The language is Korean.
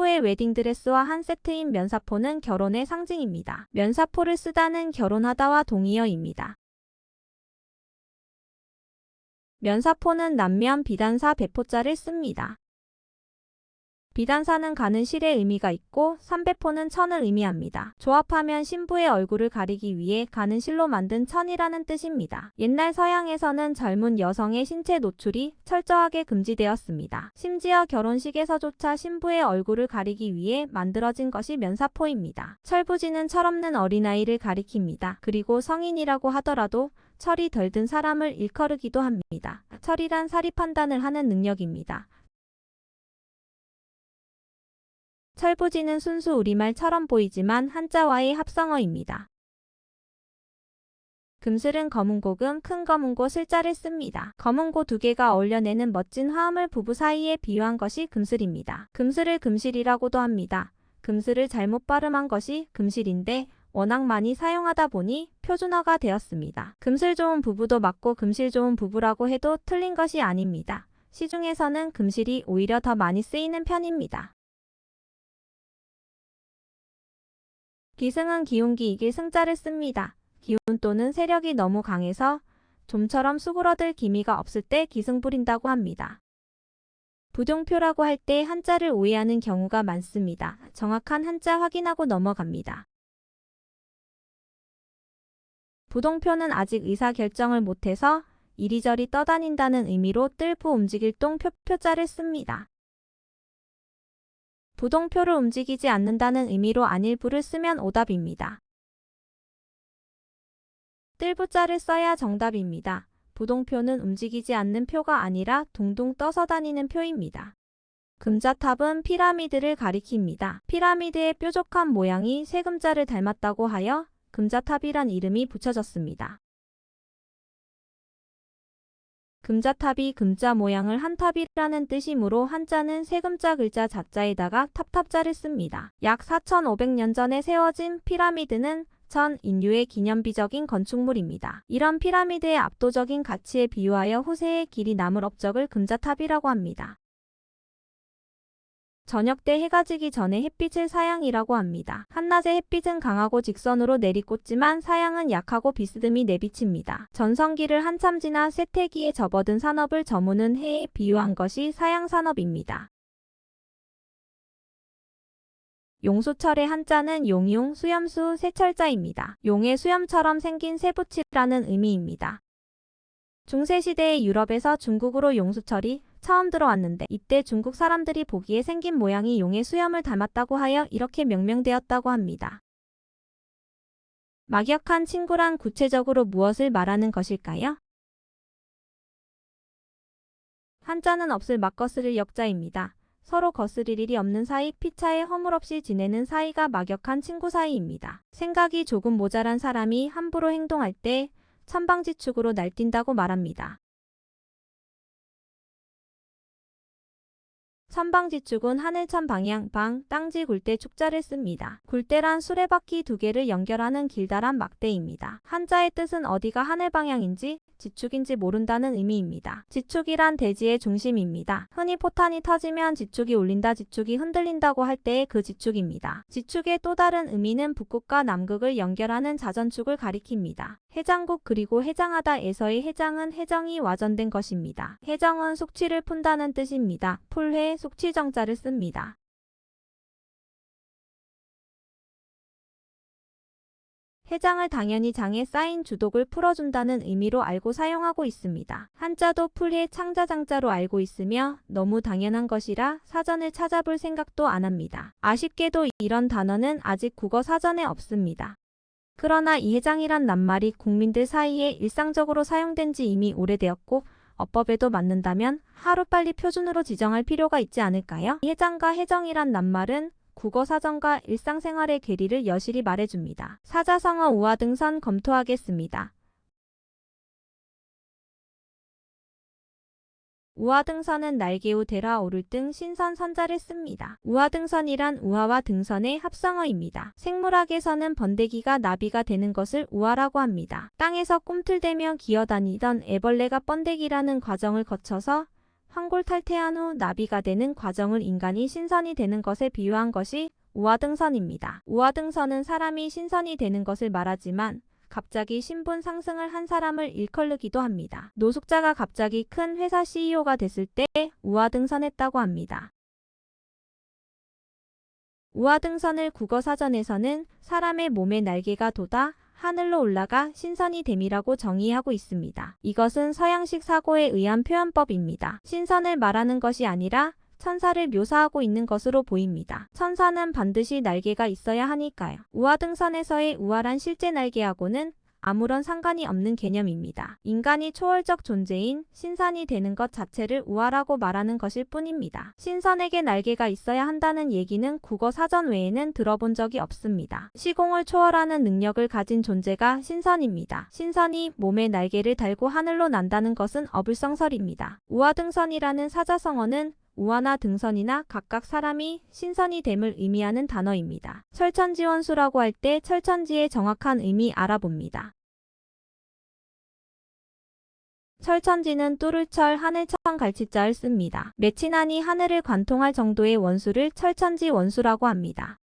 신부의 웨딩드레스와 한 세트인 면사포는 결혼의 상징입니다. 면사포를 쓰다는 결혼하다와 동의어입니다. 면사포는 남면 비단사 배포자를 씁니다. 비단사는 가는 실의 의미가 있고 삼배포는 천을 의미합니다. 조합하면 신부의 얼굴을 가리기 위해 가는 실로 만든 천이라는 뜻입니다. 옛날 서양에서는 젊은 여성의 신체 노출이 철저하게 금지되었습니다. 심지어 결혼식에서조차 신부의 얼굴을 가리기 위해 만들어진 것이 면사포입니다. 철부지는 철없는 어린아이를 가리킵니다. 그리고 성인이라고 하더라도 철이 덜 든 사람을 일컬으기도 합니다. 철이란 사리 판단을 하는 능력입니다. 철부지는 순수 우리말처럼 보이지만 한자와의 합성어입니다. 금슬은 검은고금, 큰 검은고 슬자를 씁니다. 검은고 두 개가 어울려내는 멋진 화음을 부부 사이에 비유한 것이 금슬입니다. 금슬을 금실이라고도 합니다. 금슬을 잘못 발음한 것이 금실인데 워낙 많이 사용하다 보니 표준어가 되었습니다. 금슬 좋은 부부도 맞고 금실 좋은 부부라고 해도 틀린 것이 아닙니다. 시중에서는 금실이 오히려 더 많이 쓰이는 편입니다. 기승은 기운기 이길 승자를 씁니다. 기운 또는 세력이 너무 강해서 좀처럼 수그러들 기미가 없을 때 기승 부린다고 합니다. 부동표라고 할 때 한자를 오해하는 경우가 많습니다. 정확한 한자 확인하고 넘어갑니다. 부동표는 아직 의사결정을 못해서 이리저리 떠다닌다는 의미로 뜰부 움직일 동 표자를 씁니다. 부동표를 움직이지 않는다는 의미로 안일부를 쓰면 오답입니다. 뜰부자를 써야 정답입니다. 부동표는 움직이지 않는 표가 아니라 둥둥 떠서 다니는 표입니다. 금자탑은 피라미드를 가리킵니다. 피라미드의 뾰족한 모양이 세 금자를 닮았다고 하여 금자탑이란 이름이 붙여졌습니다. 금자탑이 금자 모양을 한 탑이라는 뜻이므로 한자는 세 금자 글자 자자에다가 탑탑자를 씁니다. 약 4,500년 전에 세워진 피라미드는 전 인류의 기념비적인 건축물입니다. 이런 피라미드의 압도적인 가치에 비유하여 후세에 길이 남을 업적을 금자탑이라고 합니다. 저녁 때 해가 지기 전에 햇빛을 사양이라고 합니다. 한낮에 햇빛은 강하고 직선으로 내리꽂지만 사양은 약하고 비스듬히 내비칩니다. 전성기를 한참 지나 쇠퇴기에 접어든 산업을 저무는 해에 비유한 것이 사양산업입니다. 용수철의 한자는 용용, 수염수, 세철자입니다. 용의 수염처럼 생긴 새붙이라는 의미입니다. 중세시대의 유럽에서 중국으로 용수철이 처음 들어왔는데 이때 중국 사람들이 보기에 생긴 모양이 용의 수염을 닮았다고 하여 이렇게 명명되었다고 합니다. 막역한 친구란 구체적으로 무엇을 말하는 것일까요? 한자는 없을 막거스를 역자입니다. 서로 거스릴 일이 없는 사이, 피차에 허물없이 지내는 사이가 막역한 친구 사이입니다. 생각이 조금 모자란 사람이 함부로 행동할 때 천방지축으로 날뛴다고 말합니다. 천방지축은 하늘천 방향, 땅지 굴대 축자를 씁니다. 굴대란 수레바퀴 두 개를 연결하는 길다란 막대입니다. 한자의 뜻은 어디가 하늘 방향인지 지축인지 모른다는 의미입니다. 지축이란 대지의 중심입니다. 흔히 포탄이 터지면 지축이 울린다, 지축이 흔들린다고 할 때의 그 지축입니다. 지축의 또 다른 의미는 북극과 남극을 연결하는 자전축을 가리킵니다. 해장국 그리고 해장하다에서의 해장은 해정이 와전된 것입니다. 해정은 숙취를 푼다는 뜻입니다. 풀회, 숙취정자를 씁니다. 해장을 당연히 장에 쌓인 주독을 풀어준다는 의미로 알고 사용하고 있습니다. 한자도 풀의 창자장자로 알고 있으며 너무 당연한 것이라 사전을 찾아볼 생각도 안 합니다. 아쉽게도 이런 단어는 아직 국어 사전에 없습니다. 그러나 이 해장이란 낱말이 국민들 사이에 일상적으로 사용된 지 이미 오래되었고 어법에도 맞는다면 하루빨리 표준으로 지정할 필요가 있지 않을까요? 이 해장과 해정이란 낱말은 국어사전과 일상생활의 괴리를 여실히 말해줍니다. 사자성어 우화등선 검토하겠습니다. 우화등선은 날개우 대라 오를 등 신선 선자를 씁니다. 우화등선이란 우화와 등선의 합성어입니다. 생물학에서는 번데기가 나비가 되는 것을 우화라고 합니다. 땅에서 꿈틀대며 기어다니던 애벌레가 번데기라는 과정을 거쳐서 황골탈퇴한 후 나비가 되는 과정을 인간이 신선이 되는 것에 비유한 것이 우화등선입니다. 우화등선은 사람이 신선이 되는 것을 말하지만 갑자기 신분 상승을 한 사람을 일컬르기도 합니다. 노숙자가 갑자기 큰 회사 CEO가 됐을 때 우화등선했다고 합니다. 우화등선을 국어사전에서는 사람의 몸에 날개가 돋아 하늘로 올라가 신선이 됨이라고 정의하고 있습니다. 이것은 서양식 사고에 의한 표현법입니다. 신선을 말하는 것이 아니라 천사를 묘사하고 있는 것으로 보입니다. 천사는 반드시 날개가 있어야 하니까요. 우화등선에서의 우화란 실제 날개하고는 아무런 상관이 없는 개념입니다. 인간이 초월적 존재인 신선이 되는 것 자체를 우화라고 말하는 것일 뿐입니다. 신선에게 날개가 있어야 한다는 얘기는 국어 사전 외에는 들어본 적이 없습니다. 시공을 초월하는 능력을 가진 존재가 신선입니다. 신선이 몸에 날개를 달고 하늘로 난다는 것은 어불성설입니다. 우화등선이라는 사자성어는 우화나 등선이나 각각 사람이 신선이 됨을 의미하는 단어입니다. 철천지원수라고 할 때 철천지의 정확한 의미 알아봅니다. 철천지는 뚫을 철, 하늘천, 갈치자를 씁니다. 매친하니 하늘을 관통할 정도의 원수를 철천지 원수라고 합니다.